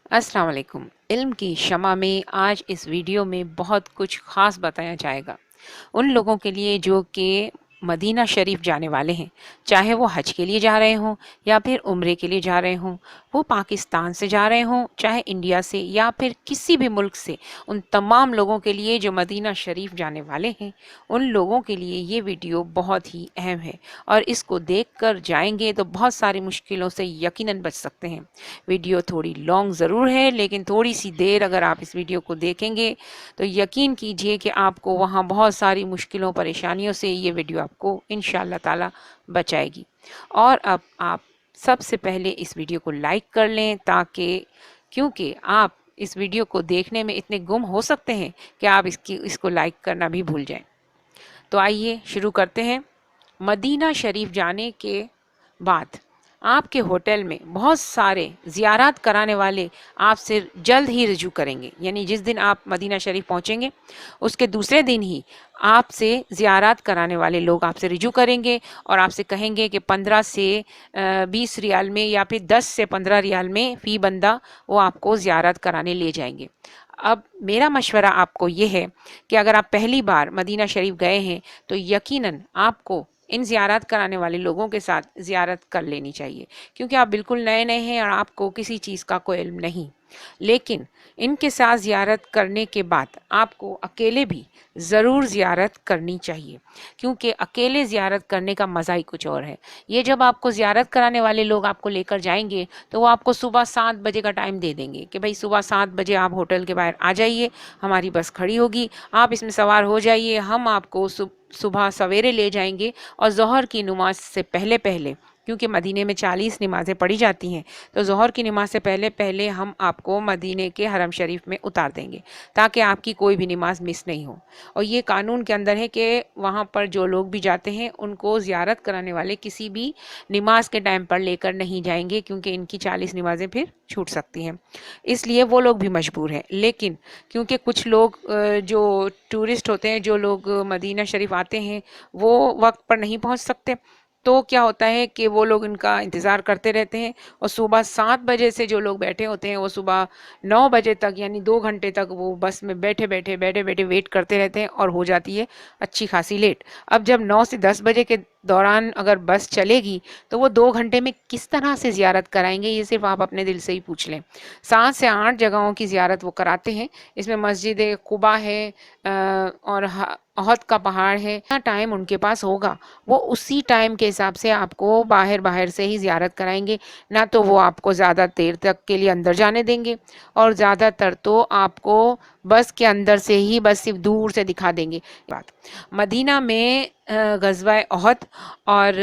अस्सलाम वालेकुम। इल्म की शमा में आज इस वीडियो में बहुत कुछ ख़ास बताया जाएगा। उन लोगों के लिए जो कि मदीना शरीफ जाने वाले हैं, चाहे वो हज के लिए जा रहे हों या फिर उम्रे के लिए जा रहे हों, वो पाकिस्तान से जा रहे हों, चाहे इंडिया से या फिर किसी भी मुल्क से, उन तमाम लोगों के लिए जो मदीना शरीफ जाने वाले हैं, उन लोगों के लिए ये वीडियो बहुत ही अहम है और इसको देख कर जाएंगे तो बहुत सारी मुश्किलों से यकीनन बच सकते हैं। वीडियो थोड़ी लॉन्ग ज़रूर है, लेकिन थोड़ी सी देर अगर आप इस वीडियो को देखेंगे तो यकीन कीजिए कि आपको वहाँ बहुत सारी मुश्किलों परेशानियों से ये वीडियो आपको इंशाअल्लाह ताला बचाएगी। और अब आप सबसे पहले इस वीडियो को लाइक कर लें, ताकि क्योंकि आप इस वीडियो को देखने में इतने गुम हो सकते हैं कि आप इसको लाइक करना भी भूल जाएं। तो आइए शुरू करते हैं। मदीना शरीफ जाने के बाद आपके होटल में बहुत सारे ज़ियारत कराने वाले आपसे जल्द ही रुजू करेंगे। यानी जिस दिन आप मदीना शरीफ पहुंचेंगे, उसके दूसरे दिन ही आपसे ज़ियारत कराने वाले लोग आपसे रुजू करेंगे और आपसे कहेंगे कि 15 से 20 रियाल में या फिर 10 से 15 रियाल में फ़ी बंदा वो आपको ज़ियारत कराने ले जाएंगे। अब मेरा मशवरा आपको ये है कि अगर आप पहली बार मदीना शरीफ गए हैं तो यकीनन आपको इन ज़ियारत कराने वाले लोगों के साथ ज़ियारत कर लेनी चाहिए, क्योंकि आप बिल्कुल नए-नए हैं और आपको किसी चीज़ का कोई इल्म नहीं। लेकिन इनके साथ ज़ियारत करने के बाद आपको अकेले भी ज़रूर ज़ियारत करनी चाहिए, क्योंकि अकेले ज़ियारत करने का मज़ा ही कुछ और है। ये जब आपको ज़ियारत कराने वाले लोग आपको लेकर जाएँगे, तो वो आपको सुबह 7 बजे का टाइम दे देंगे कि भई सुबह 7 बजे आप होटल के बाहर आ जाइए, हमारी बस खड़ी होगी, आप इसमें सवार हो जाइए, हम आपको सुबह सवेरे ले जाएँगे और ज़ोहर की नमाज़ से पहले-पहले, क्योंकि मदीने में 40 नमाज़ें पढ़ी जाती हैं, तो ज़ोहर की नमाज़ से पहले-पहले हम आपको मदीने के हरम शरीफ में उतार देंगे, ताकि आपकी कोई भी नमाज़ मिस नहीं हो। और ये कानून के अंदर है कि वहाँ पर जो लोग भी जाते हैं, उनको ज़ियारत कराने वाले किसी भी नमाज़ के टाइम पर लेकर नहीं जाएँगे, क्योंकि इनकी 40 नमाज़ें फिर छूट सकती हैं। इसलिए वो लोग भी मजबूर हैं। लेकिन क्योंकि कुछ लोग जो टूरिस्ट होते हैं, जो लोग मदीना शरीफ आते हैं, वो वक़्त पर नहीं पहुँच सकते, तो क्या होता है कि वो लोग इनका इंतज़ार करते रहते हैं और सुबह 7 बजे से जो लोग बैठे होते हैं, वो सुबह 9 बजे तक, यानी 2 घंटे तक वो बस में बैठे-बैठे वेट करते रहते हैं और हो जाती है अच्छी खासी लेट। अब जब 9 से 10 बजे के दौरान अगर बस चलेगी, तो वो 2 घंटे में किस तरह से ज़ियारत कराएँगे, ये सिर्फ़ आप अपने दिल से ही पूछ लें। 7 से 8 जगहों की ज़ियारत वो कराते हैं। इसमें मस्जिद कुबा है, और अहद का पहाड़ है। जितना टाइम उनके पास होगा, वो उसी टाइम के हिसाब से आपको बाहर-बाहर से ही ज़ियारत कराएँगे, ना तो वो आपको ज़्यादा देर तक के लिए अंदर जाने देंगे, और ज़्यादातर तो आपको बस के अंदर से ही बस सिर्फ़ दूर से दिखा देंगे। बात मदीना में ग़ज़वा अहद और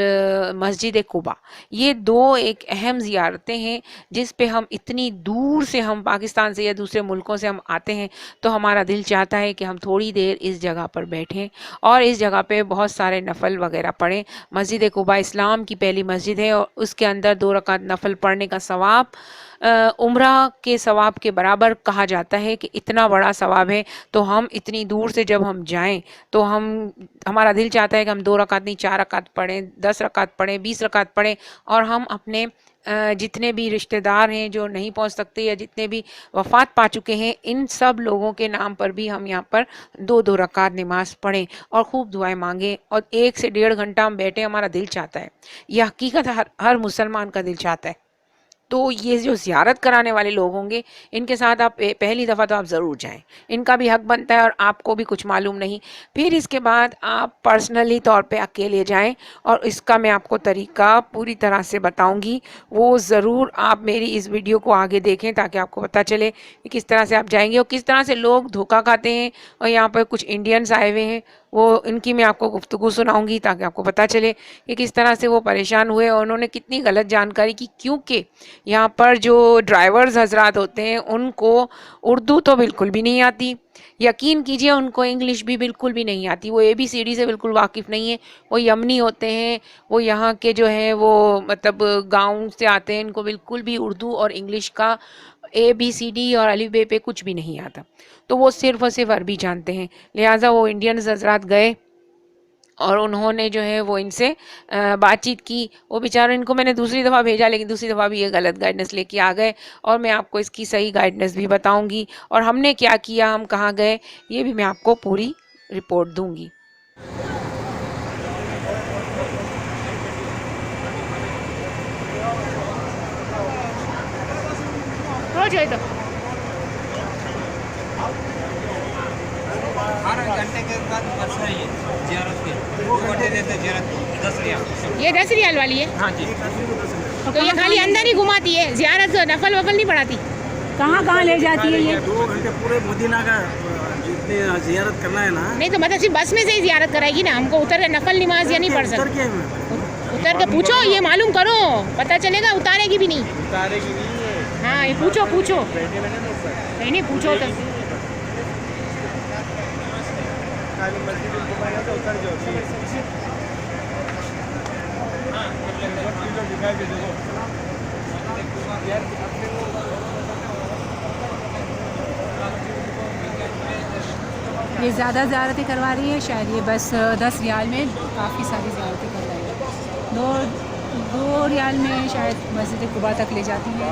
मस्जिद कुबा, ये 2 एक अहम ज़ियारतें हैं, जिस पे हम इतनी दूर से, हम पाकिस्तान से या दूसरे मुल्कों से हम आते हैं, तो हमारा दिल चाहता है कि हम थोड़ी देर इस जगह पर बैठें और इस जगह पे बहुत सारे नफ़ल वगैरह पढ़ें। मस्जिद कुबा इस्लाम की पहली मस्जिद है और उसके अंदर 2 रकात नफ़ल पढ़ने का सवाब उम्रा के सवाब के बराबर कहा जाता है कि इतना बड़ा सवाब है। तो हम इतनी दूर से जब हम जाएँ, तो हमारा दिल चाहता है कि हम 2 रकात नहीं 4 रकात पढ़ें, 10 रकात पढ़ें, 20 रकात पढ़ें, और हम अपने जितने भी रिश्तेदार हैं जो नहीं पहुंच सकते या जितने भी वफ़ात पा चुके हैं, इन सब लोगों के नाम पर भी हम यहाँ पर 2-2 रकात नमाज़ पढ़ें और खूब दुआएं मांगें और 1 से डेढ़ घंटा हम बैठें। हमारा दिल चाहता है, यह हकीकत हर मुसलमान का दिल चाहता है। तो ये जो ज़ियारत कराने वाले लोग होंगे, इनके साथ आप पहली दफ़ा तो आप ज़रूर जाएँ। इनका भी हक बनता है और आपको भी कुछ मालूम नहीं। फिर इसके बाद आप पर्सनली तौर पे अकेले जाएँ, और इसका मैं आपको तरीका पूरी तरह से बताऊँगी। वो ज़रूर आप मेरी इस वीडियो को आगे देखें, ताकि आपको पता चले कि किस तरह से आप जाएँगे और किस तरह से लोग धोखा खाते हैं। और यहाँ पर कुछ इंडियंस आए हुए हैं, वो इनकी मैं आपको गुफ्तगू सुनाऊँगी, ताकि आपको पता चले कि किस तरह से वो परेशान हुए और उन्होंने कितनी गलत जानकारी की। क्योंकि यहाँ पर जो ड्राइवर्स हजरात होते हैं, उनको उर्दू तो बिल्कुल भी नहीं आती। यकीन कीजिए, उनको इंग्लिश भी बिल्कुल भी नहीं आती। वो ABCD से बिल्कुल वाकिफ़ नहीं है। वो यमनी होते हैं, वो यहाँ के जो हैं वो मतलब गाँव से आते हैं। इनको बिल्कुल भी उर्दू और इंग्लिश का ABCD और अलिफ बे पे कुछ भी नहीं आता। तो वो सिर्फ़ और सिर्फ़ अरबी जानते हैं। लिहाजा वो इंडियंस हजरात गए और उन्होंने जो है वो इनसे बातचीत की। वो बेचारों, इनको मैंने दूसरी दफ़ा भेजा, लेकिन दूसरी दफ़ा भी ये गलत गाइडेंस लेके आ गए, और मैं आपको इसकी सही गाइडेंस भी बताऊंगी, और हमने क्या किया, हम कहाँ गए, ये भी मैं आपको पूरी रिपोर्ट दूंगी। हो जाए तो 12 घंटे के बाद बस है ये ज़ियारत के 2 घंटे देते ज़ियारत 10 रियाल। ये 10 रियाल वाली है, हाँ जी। तो ये खाली अंदर ही घुमाती है, ज़ियारत नफल वफल नहीं पढ़ाती। कहाँ कहाँ ले जाती है ये? 2 घंटे पूरे मदीना का जितने जियारत करना है ना। नहीं तो मतलब सिर्फ बस में से ही ज़ियारत कराएगी ना, हमको उतर के नफल नमाज या नहीं पढ़ उतर सकते? के उतर के पूछो, ये मालूम करो, पता चलेगा। उतारेगी भी नहीं। उतारेगी नहीं है। हाँ, ये पूछो पूछो, नहीं नहीं पूछो तो। खाली मस्जिद में घुमाएगा तो उतर जाओ। दिखाई दे दो यार अपने को। ये ज़्यादा ज़्यारतें करवा रही है शायद, ये बस 10 रियाल में काफ़ी सारी ज़्यारतें करवाएगी। दो रियाल में शायद मस्जिद कुबा तक ले जाती है।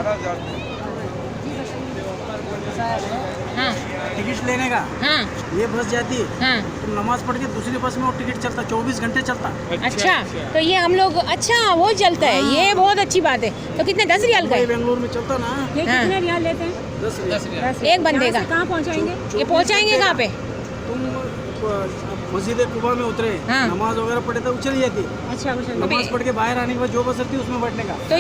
हाँ टिकट लेने का हाँ ये बस जाती है, हाँ। तुम नमाज पढ़ के दूसरी बस में वो टिकट चलता 24 घंटे चलता। अच्छा, तो ये हम लोग, अच्छा वो चलता है, ये बहुत अच्छी बात है। तो कितने, 10 रियाल का ये है? बेंगलुरु में चलता ना। ये हाँ। कितने रियाल लेते हैं? 10 रियाल। एक बंदे का। कहाँ पहुँचाएंगे? ये पहुँचाएंगे कहाँ पे? तुम मस्जिद कुबा में उतरे, हाँ। नमाज वगैरह पढ़े तो चली जाती। अच्छा कुछ नमाज पढ़ के बाहर आने के बाद जो बस रहती है उसमें बैठने का। तो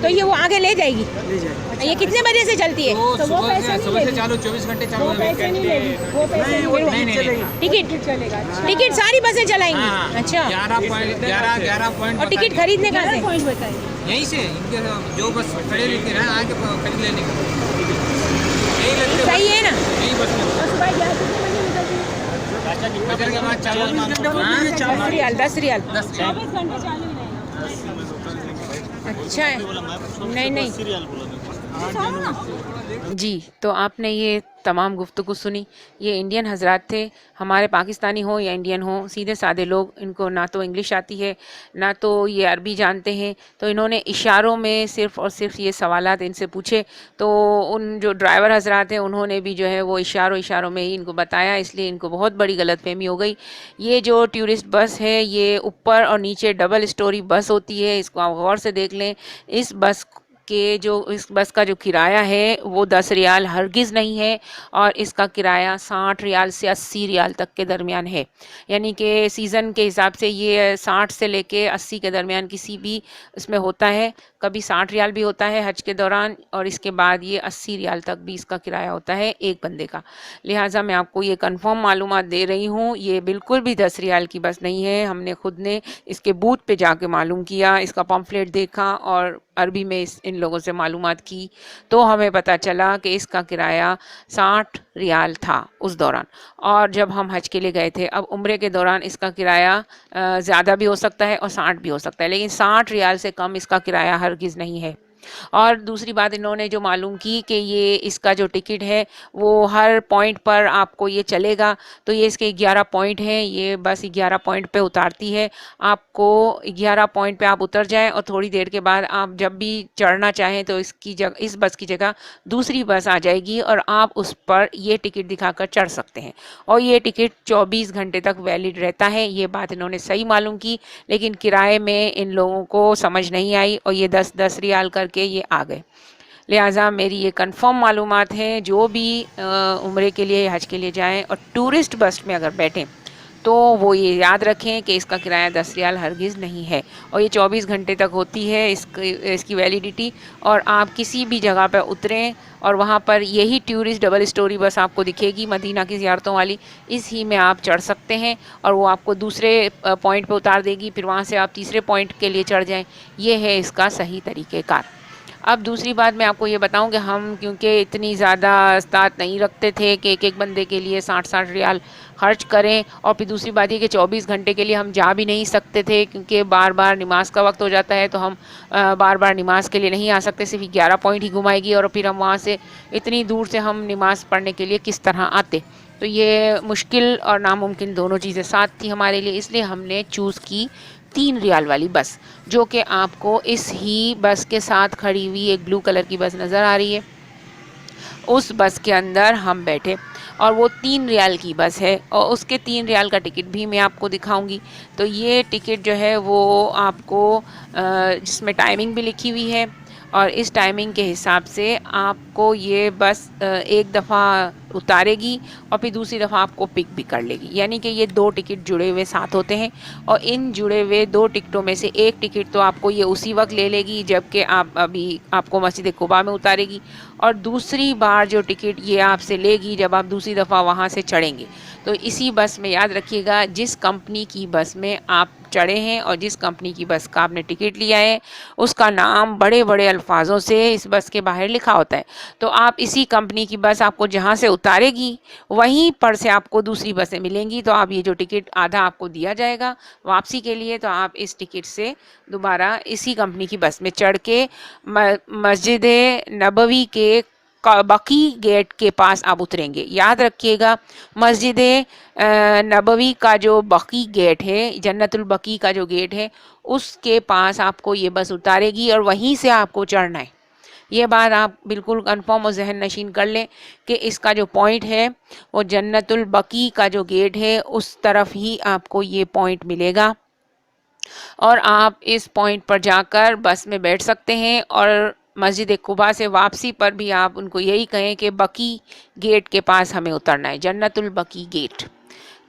ये वो आगे ले जाएगी। ले जाए। ये कितने बजे से चलती है? तो वो पैसे नहीं लेगी, चालू 24 घंटे चालू वो पैसे नहीं लेगी, वो पैसे नहीं नहीं वो लेगी। टिकट चलेगा। टिकट चलेगा। टिकट सारी बसें चलाएंगी? अच्छा, 11 पॉइंट और टिकट खरीदने कहाँ से? पॉइंट बताइए। यहीं से इनके जो बस खड़े रहते हैं आगे खरीद लेने का यही लगते सही है ना? यही बस में और सुबह 11 कितने बजे निकलती है? फजर के बाद चालू 10 रियाल, 10 रियाल। 24 घंटे चालू ही रहेगा। अच्छा है, नहीं नहीं जी। तो आपने ये तमाम गुफ्तगू सुनी। ये इंडियन हजरात थे, हमारे पाकिस्तानी हो या इंडियन हो, सीधे साधे लोग। इनको ना तो इंग्लिश आती है, ना तो ये अरबी जानते हैं। तो इन्होंने इशारों में सिर्फ़ और सिर्फ ये सवालात इनसे पूछे। तो उन जो ड्राइवर हजरात हैं उन्होंने भी जो है वो इशारों में ही इनको बताया, इसलिए इनको बहुत बड़ी गलतफहमी हो गई। ये जो टूरिस्ट बस है, ये ऊपर और नीचे डबल स्टोरी बस होती है। इसको आप गौर से देख लें। इस बस का जो किराया है वो 10 रियाल हरगिज़ नहीं है, और इसका किराया 60 रियाल से 80 रियाल तक के दरमियान है। यानी कि सीज़न के हिसाब से ये 60 से लेके 80 के दरमियान किसी भी इसमें होता है। कभी 60 रियाल भी होता है हज के दौरान, और इसके बाद ये 80 रियाल तक भी इसका किराया होता है एक बंदे का। लिहाजा मैं आपको ये कंफर्म मालूमात दे रही हूँ, ये बिल्कुल भी 10 रियाल की बस नहीं है। हमने खुद ने इसके बूथ पे जाके मालूम किया, इसका पम्फलेट देखा और अरबी में इन लोगों से मालूमात की, तो हमें पता चला कि इसका किराया 60 रियाल था उस दौरान। और जब हम हज के लिए गए थे, अब उम्रे के दौरान इसका किराया ज़्यादा भी हो सकता है और 60 भी हो सकता है, लेकिन 60 रियाल से कम इसका किराया हरगिज़ नहीं है। और दूसरी बात इन्होंने जो मालूम की कि ये इसका जो टिकट है वो हर पॉइंट पर आपको ये चलेगा। तो ये इसके 11 पॉइंट हैं, ये बस 11 पॉइंट पे उतारती है आपको। 11 पॉइंट पे आप उतर जाएं और थोड़ी देर के बाद आप जब भी चढ़ना चाहें तो इस बस की जगह दूसरी बस आ जाएगी और आप उस पर ये टिकट दिखाकर चढ़ सकते हैं। और ये टिकट 24 घंटे तक वैलिड रहता है। ये बात इन्होंने सही मालूम की, लेकिन किराए में इन लोगों को समझ नहीं आई और ये 10-10 रियाल करके ये आ गए। लिहाजा मेरी ये कंफर्म मालूमात है, जो भी उम्रे के लिए हज के लिए जाएं और टूरिस्ट बस में अगर बैठें तो वो ये याद रखें कि इसका किराया 10 रियाल हरगिज़ नहीं है, और ये 24 घंटे तक होती है इसकी वैलिडिटी। और आप किसी भी जगह पर उतरें और वहाँ पर यही टूरिस्ट डबल स्टोरी बस आपको दिखेगी मदीना की ज़ियारतों वाली, इसी में आप चढ़ सकते हैं और वो आपको दूसरे पॉइंट पे उतार देगी, फिर वहाँ से आप तीसरे पॉइंट के लिए चढ़ जाएं। ये है इसका सही तरीक़ेकार। अब दूसरी बात मैं आपको ये बताऊं कि हम क्योंकि इतनी ज़्यादा इस्तात नहीं रखते थे कि एक एक बंदे के लिए 60-60 रियाल खर्च करें, और फिर दूसरी बात ये कि 24 घंटे के लिए हम जा भी नहीं सकते थे क्योंकि बार बार नमाज का वक्त हो जाता है, तो हम बार बार नमाज के लिए नहीं आ सकते। सिर्फ 11 पॉइंट ही घुमाएगी और फिर हम वहाँ से इतनी दूर से हम नमाज पढ़ने के लिए किस तरह आते। तो ये मुश्किल और नामुमकिन दोनों चीज़ें साथ थी हमारे लिए, इसलिए हमने चूज़ की 3 रियाल वाली बस, जो कि आपको इस ही बस के साथ खड़ी हुई एक ब्लू कलर की बस नज़र आ रही है। उस बस के अंदर हम बैठे और वो 3 रियाल की बस है और उसके 3 रियाल का टिकट भी मैं आपको दिखाऊंगी। तो ये टिकट जो है वो आपको जिसमें टाइमिंग भी लिखी हुई है और इस टाइमिंग के हिसाब से आपको ये बस एक दफ़ा उतारेगी और फिर दूसरी दफ़ा आपको पिक भी कर लेगी, यानी कि ये 2 टिकट जुड़े हुए साथ होते हैं और इन जुड़े हुए 2 टिकटों में से एक टिकट तो आपको ये उसी वक्त ले लेगी जबकि आपको मस्जिद कुबा में उतारेगी, और दूसरी बार जो टिकट ये आपसे लेगी जब आप दूसरी दफ़ा वहाँ से चढ़ेंगे। तो इसी बस में याद रखिएगा, जिस कंपनी की बस में आप चढ़े हैं और जिस कंपनी की बस का आपने टिकट लिया है उसका नाम बड़े बड़े अल्फाजों से इस बस के बाहर लिखा होता है। तो आप इसी कंपनी की बस आपको जहाँ से उतारेगी वहीं पर से आपको दूसरी बसें मिलेंगी। तो आप ये जो टिकट आधा आपको दिया जाएगा वापसी के लिए, तो आप इस टिकट से दोबारा इसी कंपनी की बस में चढ़ के मस्जिद नबवी के बकी गेट के पास आप उतरेंगे। याद रखिएगा, मस्जिद नबवी का जो बकी गेट है, जन्नतुल बकी का जो गेट है, उसके पास आपको ये बस उतारेगी और वहीं से आपको चढ़ना है। ये बात आप बिल्कुल कंफर्म और जहन नशीन कर लें कि इसका जो पॉइंट है वो जन्नतुल बकी का जो गेट है उस तरफ ही आपको ये पॉइंट मिलेगा और आप इस पॉइंट पर जाकर बस में बैठ सकते हैं और मस्जिद कुबा से वापसी पर भी आप उनको यही कहें कि बकी गेट के पास हमें उतरना है, जन्नतुल बकी गेट।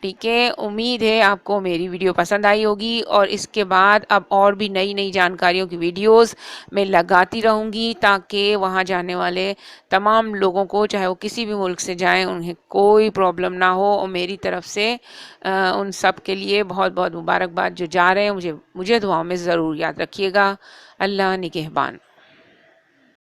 ठीक है, उम्मीद है आपको मेरी वीडियो पसंद आई होगी और इसके बाद अब और भी नई नई जानकारियों की वीडियोस मैं लगाती रहूँगी ताकि वहाँ जाने वाले तमाम लोगों को, चाहे वो किसी भी मुल्क से जाएं, उन्हें कोई प्रॉब्लम ना हो। और मेरी तरफ से उन सब के लिए बहुत बहुत मुबारकबाद जो जा रहे हैं। मुझे दुआओं में ज़रूर याद रखिएगा। अल्लाह निगहबान।